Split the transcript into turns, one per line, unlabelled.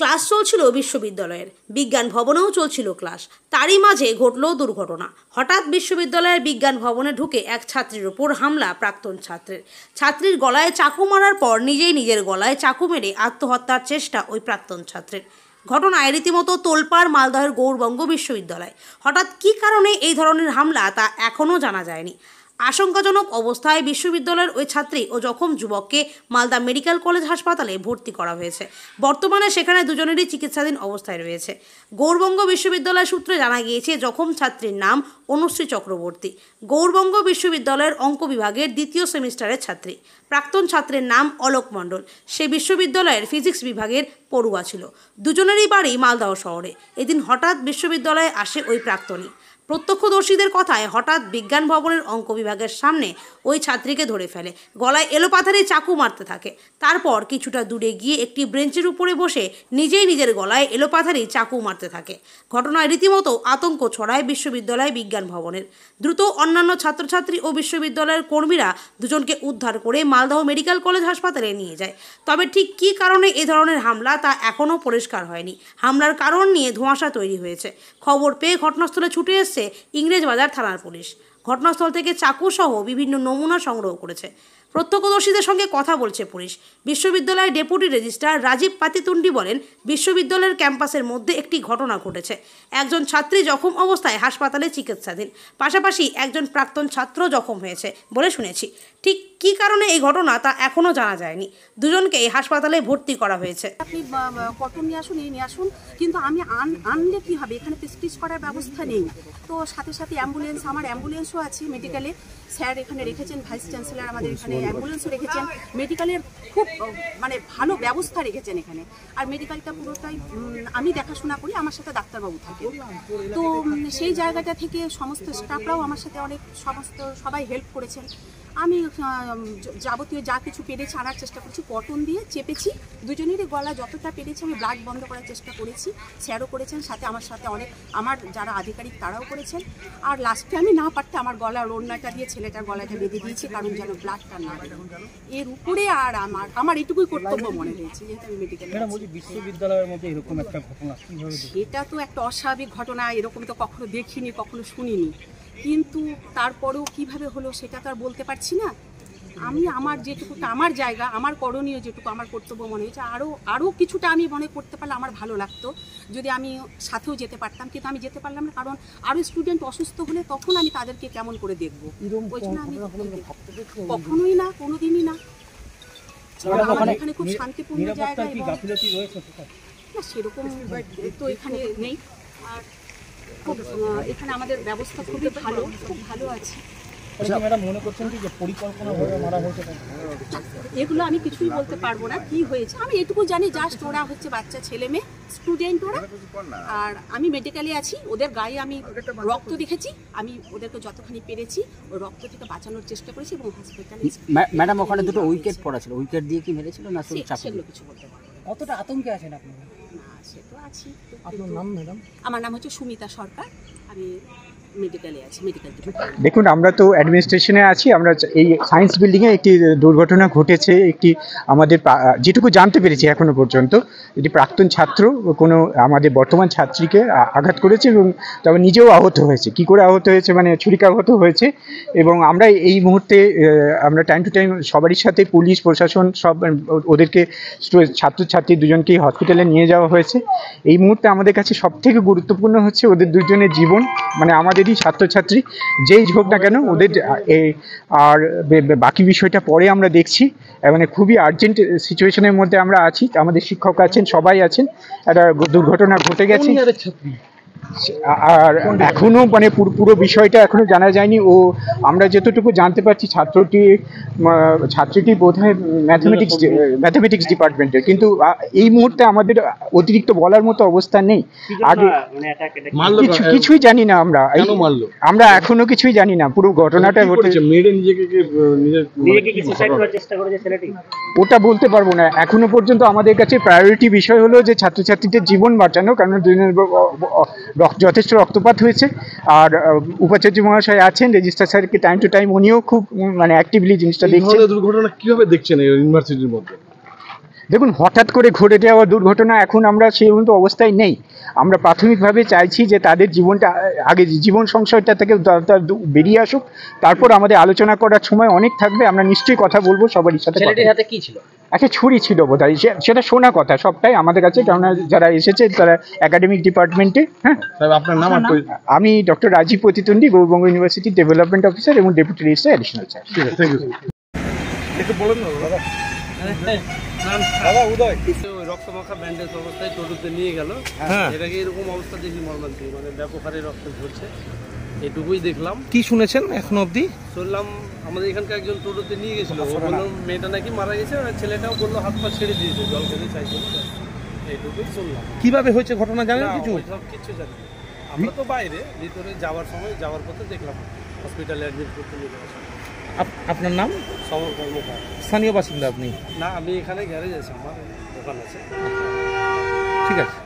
Class চলছিল বিশ্ববিদ্যালয়ের, বিজ্ঞান ভবনেও চলছিল ক্লাস। তারই মাঝে ঘটল দুর্ঘটনা। হঠাৎ বিশ্ববিদ্যালয়ের বিজ্ঞান ভবনে ঢুকে এক ছাত্রীর ওপর হামলা প্রাক্তন ছাত্রের। ছাত্রীর গলায় চাকু মারার পর নিজেই নিজের গলায় চাকু মেরে আত্মহত্যার চেষ্টা ওই প্রাক্তন ছাত্রের। ঘটনায় রীতিমতো তোলপাড় মালদহের গৌরবঙ্গ বিশ্ববিদ্যালয়। হঠাৎ কী কারণে এই ধরনের হামলা তা এখনও জানা যায়নি। আশঙ্কাজনক অবস্থায় বিশ্ববিদ্যালয়ের ওই ছাত্রী ও জখম যুবককে মালদা মেডিকেল কলেজ হাসপাতালে ভর্তি করা হয়েছে। বর্তমানে সেখানে দুজনেরই চিকিৎসাধীন অবস্থায় রয়েছে। গৌরবঙ্গ বিশ্ববিদ্যালয় সূত্রে জানা গিয়েছে, জখম ছাত্রীর নাম অনুশ্রী চক্রবর্তী। গৌরবঙ্গ বিশ্ববিদ্যালয়ের অঙ্ক বিভাগের দ্বিতীয় সেমিস্টারের ছাত্রী। প্রাক্তন ছাত্রের নাম অলোক মণ্ডল। সে বিশ্ববিদ্যালয়ের ফিজিক্স বিভাগের পড়ুয়া ছিল। দুজনেরই বাড়ি মালদহ শহরে। এদিন হঠাৎ বিশ্ববিদ্যালয়ে আসে ওই প্রাক্তনী। প্রত্যক্ষদর্শীদের কথায় হঠাৎ বিজ্ঞান ভবনের অঙ্ক বিভাগের সামনে ওই ছাত্রীকে ধরে ফেলে, গলায় এলোপাথারি চাকু মারতে থাকে। তারপর কিছুটা দূরে গিয়ে একটি বেঞ্চের উপরে বসে নিজেই নিজের গলায় এলোপাথারি চাকু মারতে থাকে। ঘটনায় রীতিমতো আতঙ্ক ছড়ায় বিশ্ববিদ্যালয় বিজ্ঞান ভবনের। দ্রুত অন্যান্য ছাত্রছাত্রী ও বিশ্ববিদ্যালয়ের কর্মীরা দুজনকে উদ্ধার করে মালদহ মেডিকেল কলেজ হাসপাতালে নিয়ে যায়। তবে ঠিক কী কারণে এ ধরনের হামলা তা এখনও পরিষ্কার হয়নি। হামলার কারণ নিয়ে ধোঁয়াশা তৈরি হয়েছে। খবর পেয়ে ঘটনাস্থলে ছুটে এসেছে ইংরেজবাজার থানার পুলিশ। ঘটনাস্থল থেকে চাকু সহ বিভিন্ন নমুনা সংগ্রহ করেছে। প্রত্যক্ষদর্শীদের সঙ্গে কথা বলছে পুলিশ। বিশ্ববিদ্যালয়ের ডেপুটি রেজিস্ট্রার রাজীব পাতিতুন্ডি বলেন, বিশ্ববিদ্যালয়ের ক্যাম্পাসের মধ্যে একটি ঘটনা ঘটেছে। একজন ছাত্রী জখম অবস্থায় হাসপাতালে চিকিৎসাধীন, পাশাপাশি একজন প্রাক্তন ছাত্র জখম হয়েছে বলে শুনেছি। ঠিক কী কারণে এই ঘটনা তা এখনও জানা যায়নি। দুজনকে হাসপাতালে ভর্তি করা হয়েছে।
আপনি কটন নিয়ে আসুন, এই নিয়ে আসুন, কিন্তু আমি আনলে কী হবে, এখানে প্রেসক্রিপ্ট করার ব্যবস্থা নেই। তো সাথে সাথে অ্যাম্বুলেন্স, আমার অ্যাম্বুলেন্সও আছে মেডিকেলে। স্যার এখানে রেখেছেন, ভাইস চ্যান্সেলর আমাদের এখানে অ্যাম্বুলেন্সও রেখেছেন। মেডিকেলের খুব ভালো ব্যবস্থা রেখেছেন এখানে। আর মেডিকেলটা পুরোটাই আমি দেখাশোনা করি, আমার সাথে ডাক্তারবাবু থাকে। তো সেই জায়গাটা থেকে সমস্ত স্টাফরাও আমার সাথে সবাই হেল্প করেছেন। আমি যাবতীয় যা কিছু পেরেছি আনার চেষ্টা করছি, কটন দিয়ে চেপেছি। দুজনেরই গলা যতটা পেরেছি আমি ব্লাড বন্ধ করার চেষ্টা করেছি। স্যারও করেছেন, সাথে অনেক আমার যারা আধিকারিক তারাও করেছেন। আর লাস্টে আমি না পারতে আমার গলার ওড়নাটা দিয়ে ছেলেটার গলাটা বেঁধে দিয়েছি, কারণ যেন ব্লাডটা না এর উপরে। আর আমার এটুকুই কর্তব্য মনে হয়েছে, যেহেতু আমি মেডিকেলে।
বিশ্ববিদ্যালয়ের মধ্যে এরকম একটা ঘটনা,
সেটা তো একটা অস্বাভাবিক ঘটনা, এরকম তো কখনো দেখিনি, কখনো শুনিনি। কিন্তু তারপরেও কিভাবে হলো সেটা তো আর বলতে পারছি না। আমি আমার যেটুকু আমার জায়গা, আমার করণীয় যেটুকু আমার কর্তব্য মনে হয়েছে, আরও কিছুটা আমি মনে করতে পারলে আমার ভালো লাগতো যদি আমি সাথেও যেতে পারতাম, কিন্তু আমি যেতে পারলাম না। কারণ আরও স্টুডেন্ট অসুস্থ হলে তখন আমি তাদেরকে কেমন করে দেখবো, ওই জন্য আমি কখনোই না, কোনোদিনই না। এখানে খুব শান্তিপূর্ণ জায়গা, না সেরকম তো এখানে নেই। আর খুব এখানে আমাদের ব্যবস্থা খুবই ভালো, খুব ভালো আছে। এগুলো আমি কিছুই বলতে পারবো না কি হয়েছে। আমি এটুকু জানি, জাস্ট ওরা হচ্ছে বাচ্চা ছেলে মেয়ে স্টুডেন্ট ওরা। আর আমি মেডিকেলে আছি, ওদের গায়ে আমি রক্ত দেখেছি, আমি ওদেরকে যতখানি পেরেছি ওই রক্ত থেকে বাঁচানোর চেষ্টা করেছি এবং হসপিটালে।
ম্যাডাম ওখানে দুটো উইকেট পড়া ছিল, উইকেট দিয়ে কি মেরেছিল না
সেগুলো কিছু বলতে পারবো না।
কতটা আতঙ্কে আছেন আপনি?
সে তো আছি।
আপনার নাম ম্যাডাম?
আমার নাম হচ্ছে সুমিতা সরকার, আমি মেডিকেলে আছি, মেডিকেল ডিপার্টমেন্ট।
দেখুন, আমরা তো অ্যাডমিনিস্ট্রেশনে আছি। আমরা এই সায়েন্স বিল্ডিংয়ে একটি দুর্ঘটনা ঘটেছে। একটি আমাদের যেটুকু জানতে পেরেছি এখনো পর্যন্ত, এটি প্রাক্তন ছাত্র কোনো আমাদের বর্তমান ছাত্রীকে আঘাত করেছে এবং তবে নিজেও আহত হয়েছে। কি করে আহত হয়েছে, মানে ছুরিকাঘাত হয়েছে। এবং আমরা এই মুহূর্তে আমরা টাইম টু টাইম সবারই সাথে পুলিশ প্রশাসন সব ওদেরকে ছাত্রছাত্রী দুজনকেই হসপিটালে নিয়ে যাওয়া হয়েছে। এই মুহূর্তে আমাদের কাছে সবথেকে গুরুত্বপূর্ণ হচ্ছে ওদের দুজনের জীবন, মানে আমাদেরই ছাত্রছাত্রী যেই হোক না কেন ওদের। আর বাকি বিষয়টা পরে আমরা দেখছি। মানে খুবই আর্জেন্ট সিচুয়েশনের মধ্যে আমরা আছি। আমাদের শিক্ষক আছেন, সবাই আছেন। একটা দুর্ঘটনা ঘটে গেছে আর এখনো মানে পুরো বিষয়টা এখনো জানা যায়নি। ও আমরা যতটুকু জানতে পারছি ছাত্রীটি বোধহয় ম্যাথমেটিক্স ডিপার্টমেন্টের, কিন্তু এই মুহূর্তে আমাদের অতিরিক্ত বলার মতো অবস্থা নেই। আগে কিছুই জানি না আমরা এখনো কিছুই জানি না। পুরো ঘটনাটা ঘটেছে। ওটা বলতে পারবো না এখনো পর্যন্ত। আমাদের কাছে প্রায়োরিটি বিষয় হলো যে ছাত্রছাত্রীদের জীবন বাঁচানো, কারণ যথেষ্ট রক্তপাত হয়েছে। আর উপাচার্য মহাশয় আছেন, রেজিস্ট্রার স্যারকে টাইম টু টাইম উনিও খুব মানে অ্যাক্টিভলি জিনিসটা দেখছেন।
দুর্ঘটনা কিভাবে দেখছেন ইউনিভার্সিটির মধ্যে?
দেখুন, হঠাৎ করে ঘটে যাওয়া দুর্ঘটনা, এখন আমরা সেই মতো অবস্থায় নেই। আমরা প্রাথমিকভাবে চাইছি যে তাদের জীবনটা আগে, জীবন সংশয়টা থেকে বেরিয়ে আসুক, তারপর আমাদের আলোচনা করার সময় অনেক থাকবে। আমরা নিশ্চয়ই কথা বলবো সবারই সাথে।
ছেলেটির হাতে কি ছিল?
একটা ছুরি ছিল বোধহয়, সেটা শোনা কথা সবটাই আমাদের কাছে, কেননা যারা এসেছে তারা একাডেমিক ডিপার্টমেন্টে। হ্যাঁ,
আপনার নাম?
আমি ডক্টর রাজীব প্রতিতন্ডী, গৌরবঙ্গ ইউনিভার্সিটি ডেভেলপমেন্ট অফিসার এবং ডেপুটি রেজিস্ট্রার অ্যাডিশনাল স্যার।
ঠিক আছে, থ্যাংক ইউ। একটু বলেন না দাদা। দাদা উদয়
ওই রক্তমাখা ব্যান্ডেজ অবস্থায় টোটোতে নিয়ে গেল।
হ্যাঁ,
এটাকে এরকম অবস্থা দেখি মর্মান্তিক, মানে ব্যাপক হারে রক্ত ঝরছে, এটুকুই দেখলাম।
কি শুনেছেন এখনো অবধি?
শুনলাম আমাদের এখানকার একজন টোটোতে নিয়ে গেছিল, ও বললো মেয়েটা নাকি মারা গেছে, আর ছেলেটাও বললো হাত পা ছেড়ে দিয়েছে, জল খেতে চাইছিল, এইটুকুই শুনলাম।
কিভাবে হয়েছে ঘটনা জানেন
না,
কিছু?
ওইসব কিচ্ছু জানি না। আমরা তো বাইরে, ভিতরে যাওয়ার পথে দেখলাম হসপিটালে অ্যাডমিট করতে নিয়ে যাওয়া।
আপনার নাম?
সমর কর্মকার।
স্থানীয় বাসিন্দা আপনি?
না, আমি এখানে গ্যারেজ আছে, আমার দোকান আছে।
ঠিক আছে।